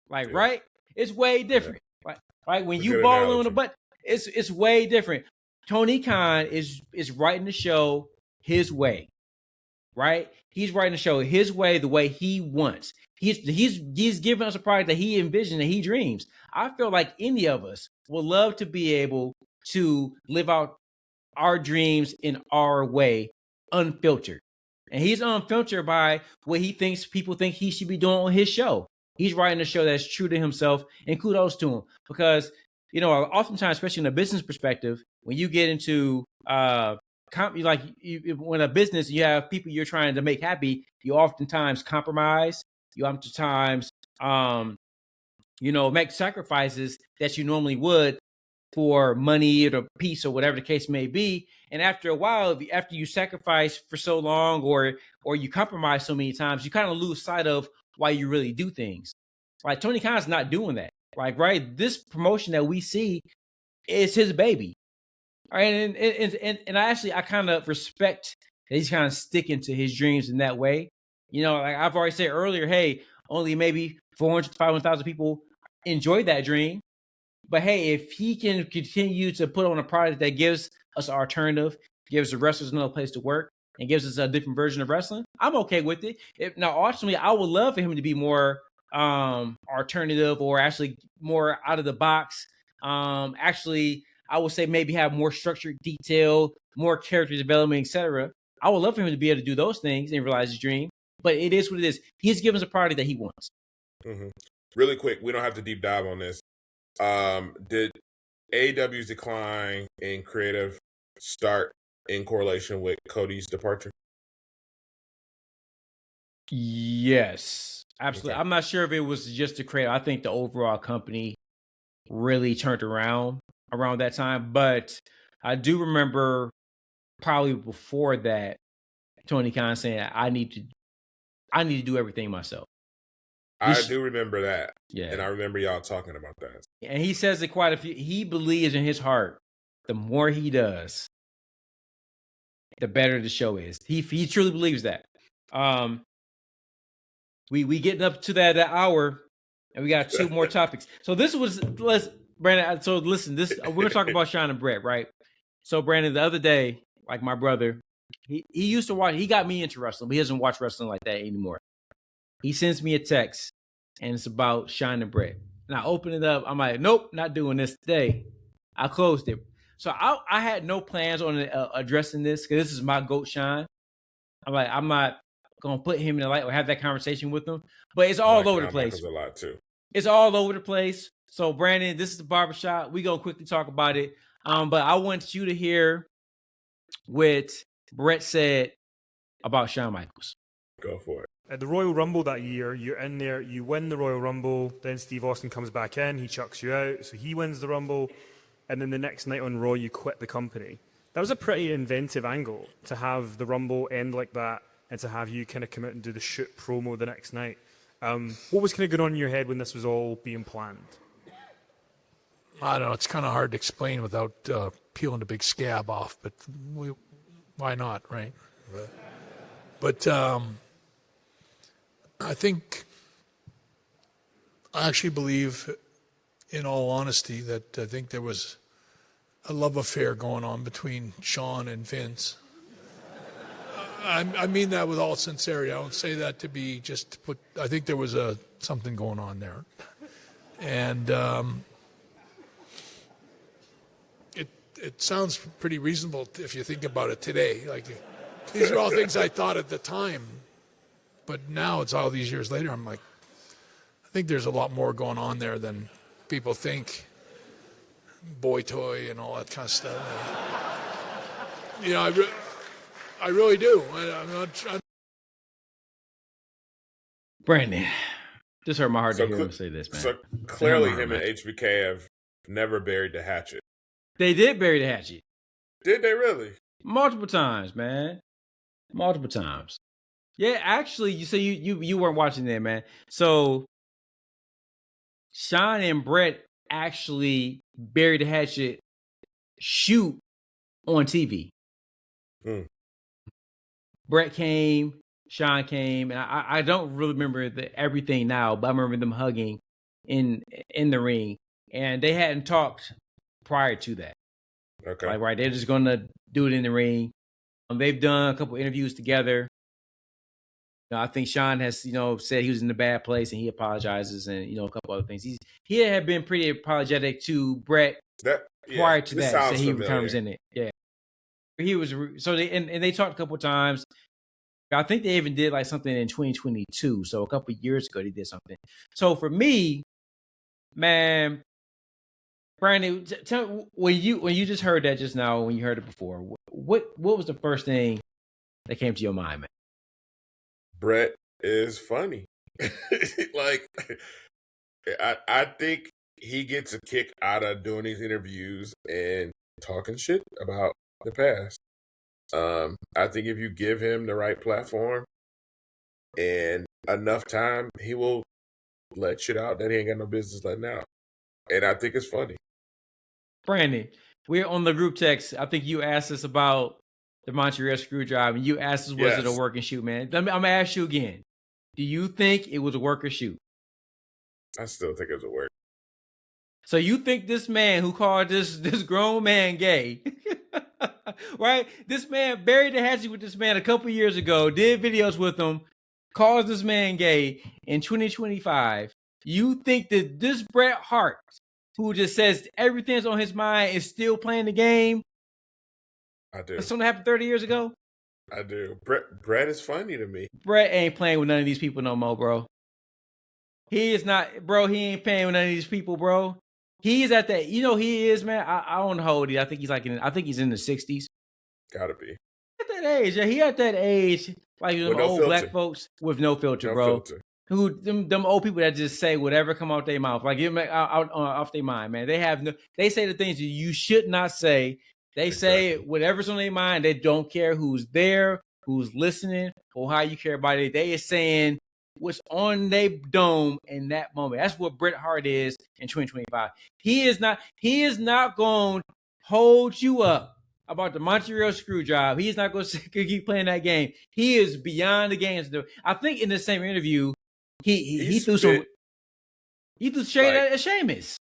Like, right, it's way different. Right, when you ball on the butt, it's way different. Tony Khan is writing the show his way, right? He's writing the show his way, the way he wants. He's giving us a product that he envisions and he dreams. I feel like any of us would love to be able to live out our dreams in our way, unfiltered. And he's unfiltered by what he thinks people think he should be doing on his show. He's writing a show that's true to himself, and kudos to him. Because, you know, oftentimes, especially in a business perspective, when you get into when a business, you have people you're trying to make happy, you oftentimes compromise. You oftentimes, make sacrifices that you normally would for money or peace or whatever the case may be. And after a while, after you sacrifice for so long or you compromise so many times, you kind of lose sight of why you really do things. Like, Tony Khan's not doing that. Like, right, this promotion that we see is his baby. All right, and I kind of respect that he's kind of sticking to his dreams in that way. You know, like I've already said earlier, hey, only maybe 400 to 500,000 people enjoy that dream. But hey, if he can continue to put on a product that gives us an alternative, gives the wrestlers another place to work, and gives us a different version of wrestling, I'm okay with it. Now, ultimately, I would love for him to be more alternative or actually more out of the box. I would say maybe have more structured detail, more character development, etc. I would love for him to be able to do those things and realize his dream. But it is what it is. He's given us a product that he wants. Mm-hmm. Really quick, we don't have to deep dive on this. Did AEW's decline in creative start in correlation with Cody's departure? Yes, absolutely. Okay. I'm not sure if it was just the creative. I think the overall company really turned around that time. But I do remember probably before that, Tony Khan saying, I need to do everything myself. I do remember that. Yeah. And I remember y'all talking about that. And he says it quite a few. He believes in his heart, the more he does, the better the show is. He truly believes that. We getting up to that hour, and we got 2 more topics. So this was, Brandon. So listen, we're gonna talk about Eshaun and Brett, right? So Brandon, the other day, like my brother, he used to watch. He got me into wrestling, but he doesn't watch wrestling like that anymore. He sends me a text, and it's about Eshaun and Brett. And I open it up. I'm like, nope, not doing this today. I closed it. So I had no plans on addressing this because this is my GOAT, Eshaun. I'm not gonna put him in the light or have that conversation with him. But it's all over the place. A lot too. It's all over the place. So Brandon, this is the barbershop. We gonna quickly talk about it. But I want you to hear what Brett said about Shawn Michaels. Go for it. At the Royal Rumble that year, you're in there, you win the Royal Rumble, then Steve Austin comes back in, he chucks you out, so he wins the Rumble, and then the next night on Raw, you quit the company. That was a pretty inventive angle, to have the Rumble end like that, and to have you kind of come out and do the shoot promo the next night. What was kind of going on in your head when this was all being planned? I don't know, it's kind of hard to explain without peeling a big scab off, but why not, right? But I actually believe, in all honesty, that I think there was a love affair going on between Shawn and Vince. I mean that with all sincerity. I don't say that to be just to put. I think there was something going on there, and it sounds pretty reasonable if you think about it today. Like, these are all things I thought at the time. But now it's all these years later, I'm like, I think there's a lot more going on there than people think. Boy toy and all that kind of stuff. I, I really do. I'm not. Brandon, just hurt my heart to hear So, him say this, man. so clearly, Come on, him man. and HBK have never buried the hatchet. They did bury the hatchet Did they really? multiple times, man. Multiple times. Yeah, actually, you weren't watching that, man. So Sean and Brett actually buried the hatchet shoot on TV. Mm. Brett came, Sean came, and I don't really remember everything now, but I remember them hugging in the ring, and they hadn't talked prior to that. Okay. Like, right, they're just gonna do it in the ring. They've done a couple interviews together. I think Sean has, said he was in a bad place and he apologizes, and a couple other things. He had been pretty apologetic to Brett prior to that. So he kind of was in it. Yeah, he was. So they talked a couple times. I think they even did like something in 2022. So a couple years ago, they did something. So for me, man, Brandon, tell me, when you just heard that just now, when you heard it before, what was the first thing that came to your mind, man? Brett is funny. Like, I think he gets a kick out of doing these interviews and talking shit about the past. I think if you give him the right platform and enough time, he will let shit out that he ain't got no business letting out. And I think it's funny. Brandon, we're on the group text. I think you asked us about the Montreal Screwdriver, and you asked us, was it a work and shoot, man? I'm going to ask you again. Do you think it was a work or shoot? I still think it was a work. So you think this man who called this grown man gay, right? This man buried the hatchet with this man a couple years ago, did videos with him, calls this man gay in 2025. You think that this Bret Hart, who just says everything's on his mind, is still playing the game? I do. That's something happened 30 years ago? I do. Brett is funny to me. Brett ain't playing with none of these people no more, bro. He is not, bro. He ain't playing with none of these people, bro. He's at that, he is, man. I don't know how old he is. I think he's he's in the 60s. Gotta be. At that age, yeah, he at that age, like them old black folks with no filter, bro. Who them old people that just say whatever come out their mouth, like out off their mind, man. They say the things you should not say. They say whatever's on their mind. They don't care who's there, who's listening, or how you care about it. They are saying what's on their dome in that moment. That's what Bret Hart is in 2025. He is not going to hold you up about the Montreal Screwdriver. He is not going to keep playing that game. He is beyond the games. I think in the same interview, he threw shade at Sheamus.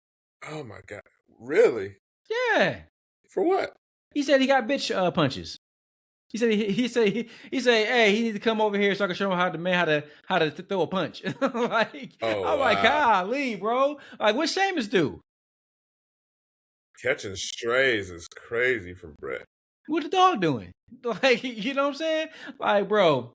Oh my God. Really? Yeah. For what? He said he got bitch punches. He said, hey, he need to come over here so I can show him how to throw a punch. Like, I'm like, golly, bro. Like, what Sheamus do? Catching strays is crazy for Brett. What the dog doing? Like, you know what I'm saying? Like, bro,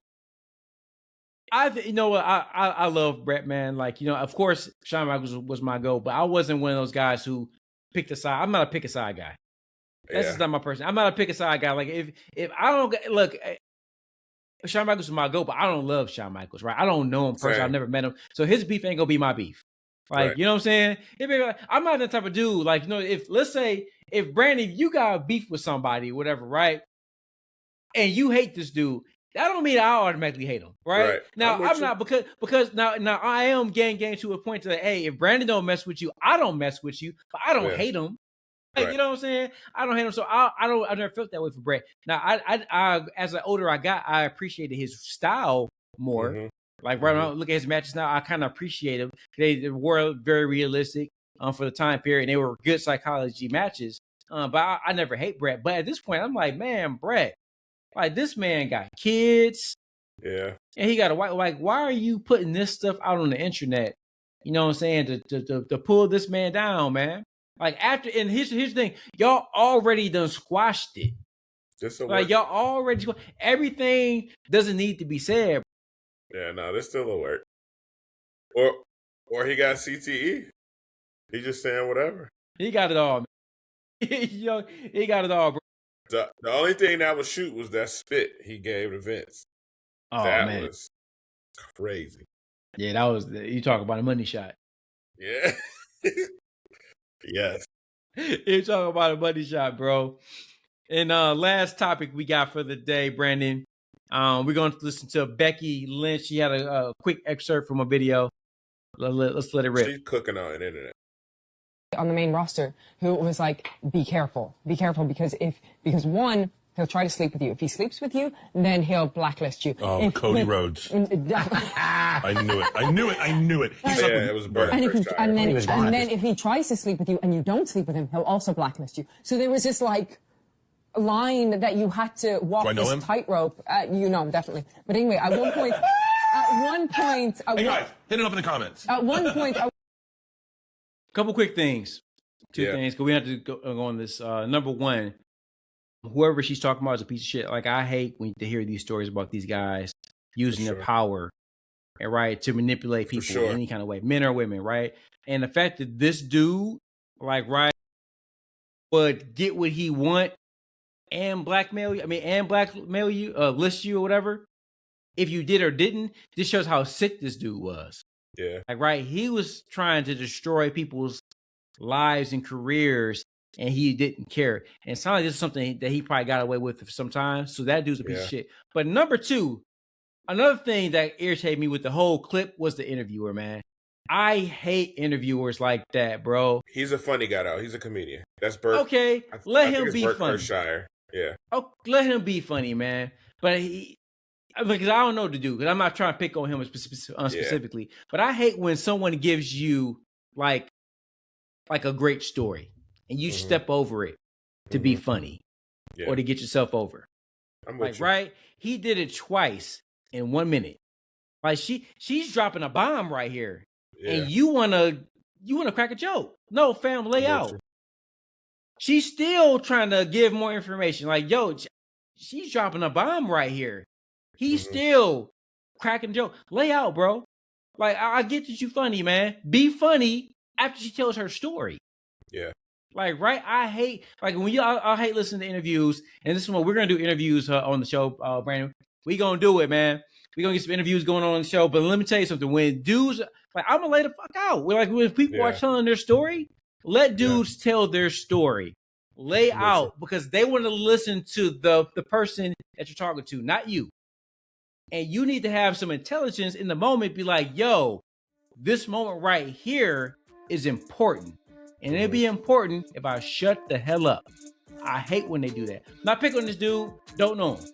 I love Brett, man. Like, of course, Shawn Michaels was my goal, but I wasn't one of those guys who picked a side. I'm not a pick a side guy. That's just not my person. I'm not a pick a side guy. Like, if I don't look, Shawn Michaels is my goal, but I don't love Shawn Michaels, right? I don't know him personally. I've never met him, so his beef ain't gonna be my beef. Like, right. You know what I'm saying? I'm not that type of dude. Like, if let's say if Brandon, you got beef with somebody, whatever, right? And you hate this dude, that don't mean I automatically hate him, right? Now I'm not because now I am getting to a point that, hey, if Brandon don't mess with you, I don't mess with you, but I don't hate him. Like, you know what I'm saying? I don't hate him, so I never felt that way for Brett. Now I as the older I got, I appreciated his style more. Mm-hmm. Like right now, look at his matches now, I kind of appreciate them. They were very realistic for the time period. And they were good psychology matches. But I never hate Brett. But at this point, I'm like, man, Brett, like this man got kids. Yeah. And he got a wife. Like, why are you putting this stuff out on the internet? You know what I'm saying? To pull this man down, man. Like after, and here's the thing, y'all already done squashed it. Like y'all already everything doesn't need to be said. Yeah, no, there's still a work. Or he got CTE. He just saying whatever. He got it all, man. He got it all, bro. The only thing that was shoot was that spit he gave to Vince. Oh, that man. was crazy. Yeah, that was you talk about a money shot. Yeah. Yes. You talk about a money shot, bro. And last topic we got for the day, Brandon. We're going to listen to Becky Lynch. She had a quick excerpt from a video. Let's let it rip. She's cooking on the internet. On the main roster, who was like, be careful, because one, he'll try to sleep with you. If he sleeps with you, then he'll blacklist you. Oh, Cody Rhodes. I knew it. It was Bron. And then if he tries to sleep with you and you don't sleep with him, he'll also blacklist you. So there was this like line that you had to walk this tightrope. You know him, definitely. But anyway, at one point, hey guys, hit it up in the comments. At one point, couple quick things. Two things, because we have to go on this. Number one, whoever she's talking about is a piece of shit. Like, I hate to hear these stories about these guys using their power, and right, to manipulate people in any kind of way, men or women, right? And the fact that this dude, like, right, would get what he want and blackmail you, list you or whatever, if you did or didn't, this shows how sick this dude was. Yeah. Like, right, he was trying to destroy people's lives and careers, and he didn't care. And it sounds like this is something that he probably got away with sometimes. So that dude's a piece of shit. But number two, another thing that irritated me with the whole clip was the interviewer, man. I hate interviewers like that, bro. He's a funny guy, though. He's a comedian. That's Bert. Okay, let him be funny. Yeah. Oh, let him be funny, man. But because I don't know what to do, because I'm not trying to pick on him specifically. But I hate when someone gives you like a great story and you step over it to be funny or to get yourself over. I'm with you. Right? He did it twice in 1 minute. Like she's dropping a bomb right here, and you wanna crack a joke. No, fam, lay out. She's still trying to give more information. Like, yo, she's dropping a bomb right here. He's still cracking a joke. Lay out, bro. Like, I get that you funny, man. Be funny after she tells her story. Yeah. Like, right? I hate, like, when I hate listening to interviews, and this is what we're going to do interviews on the show, Brandon. We going to do it, man. We going to get some interviews going on the show. But let me tell you something. When dudes, like, I'm going to lay the fuck out. When people are telling their story, let dudes tell their story. Lay out, because they want to listen to the person that you're talking to, not you. And you need to have some intelligence in the moment. Be like, yo, this moment right here is important. And it'd be important if I shut the hell up. I hate when they do that. Not picking on this dude, don't know him.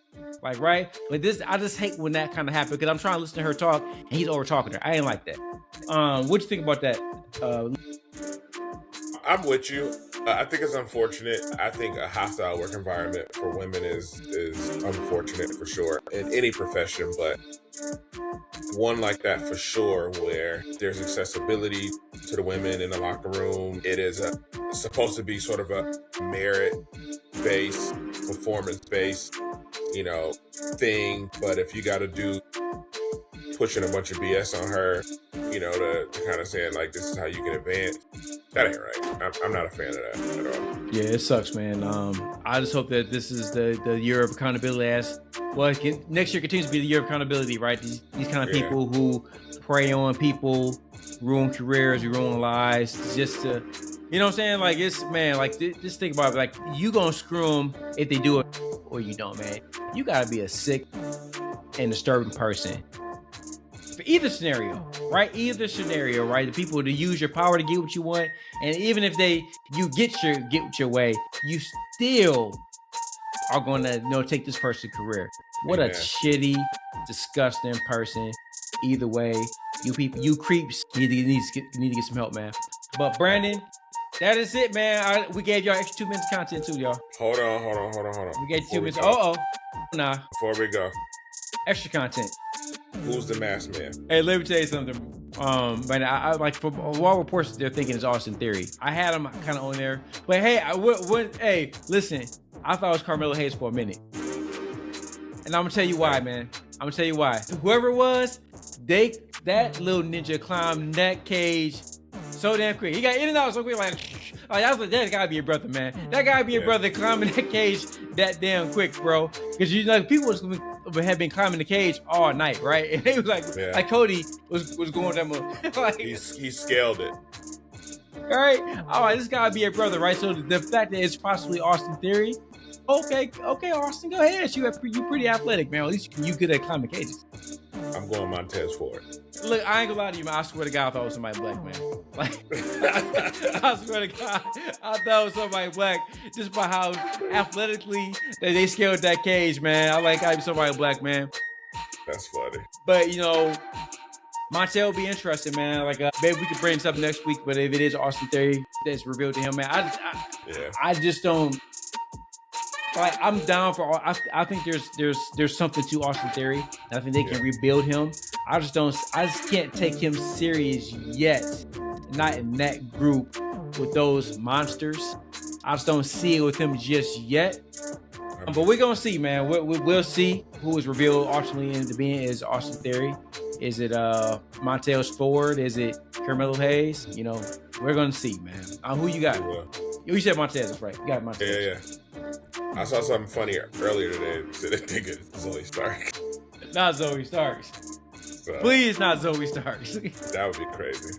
Like, right? But I just hate when that kind of happens, because I'm trying to listen to her talk and he's over talking to her. I ain't like that. What you think about that? I'm with you. I think it's unfortunate. I think a hostile work environment for women is unfortunate for sure in any profession, but one like that for sure, where there's accessibility to the women in the locker room. It is supposed to be sort of a merit-based, performance-based, thing. But if you got to do pushing a bunch of BS on her, to kind of saying like, this is how you can advance, that ain't right. I'm not a fan of that at all. Yeah, it sucks, man. I just hope that this is the year of accountability. Next year continues to be the year of accountability, right? These kind of people who prey on people, ruin careers, ruin lives, just to, you know what I'm saying? Like, it's, man, like, just think about it. Like, you gonna screw them if they do it or you don't, man. You gotta be a sick and disturbing person. For either scenario, right? The people to use your power to get what you want, and even if you get your way, you still are gonna take this person's career. What a shitty, disgusting person. Either way, you creeps need to get some help, man. But Brandon, that is it, man. We gave y'all extra 2 minutes of content too, y'all. Hold on. We gave 2 minutes. Nah. Before we go, extra content. Who's the masked man? Hey, let me tell you something. But I like, from all reports, they're thinking it's Austin Theory. I had him kind of on there, but hey, hey, listen, I thought it was Carmelo Hayes for a minute, and I'm gonna tell you why, man. Whoever it was, that little ninja climbed that cage so damn quick. He got in and out so quick, like I was like, that gotta be your brother, man. That gotta be your brother climbing that cage that damn quick, bro. Because people was had been climbing the cage all night, right? And they was like Cody was going that move. Like, he scaled it. All right, all right, this gotta be a brother, right? So the fact that it's possibly Austin Theory, okay, Austin, go ahead. You pretty athletic, man. At least you good at climbing cages. I'm going Montez Ford. Look, I ain't gonna lie to you, man. I swear to God, I thought it was somebody black, man. Like, I swear to God, I thought it was somebody black just by how athletically they scaled that cage, man. I like how be somebody black, man. That's funny. But, you know, Montel will be interesting, man. Like, maybe we could bring this up next week, but if it is Austin Theory that's revealed to him, man, I just don't. Like, I'm down for all. I think there's something to Austin Theory. I think they can rebuild him. I just can't take him serious yet. Not in that group with those monsters. I just don't see it with him just yet. But we're gonna see, man. We'll see who is revealed ultimately into being is Austin Theory. Is it Montez Ford? Is it Carmelo Hayes? You know, we're gonna see, man. Who you got? You said Montez, that's right. You got Montez. Yeah. I saw something funny earlier today. Said they think it's Zoe Stark. Not Zoe Starks. So, please, not Zoe Starks. That would be crazy.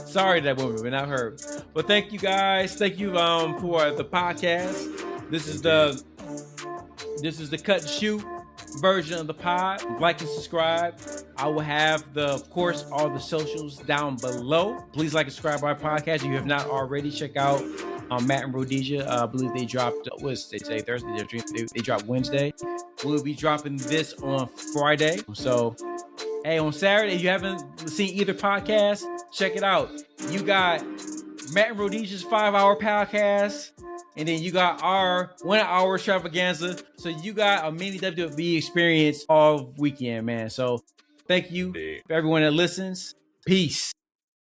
Sorry that woman, but not her. But thank you guys. Thank you for the podcast. This is the cut and shoot version of the pod. Like and subscribe. I will have of course, all the socials down below. Please like and subscribe to our podcast. If you have not already, check out Matt and Rhodesia. I believe they dropped, Thursday? They dropped Wednesday. We'll be dropping this on Friday. So, hey, on Saturday, if you haven't seen either podcast, check it out. You got Matt and Rhodesia's 5-hour podcast. And then you got our 1-hour extravaganza. So you got a mini WWE experience all weekend, man. So thank you for everyone that listens. Peace.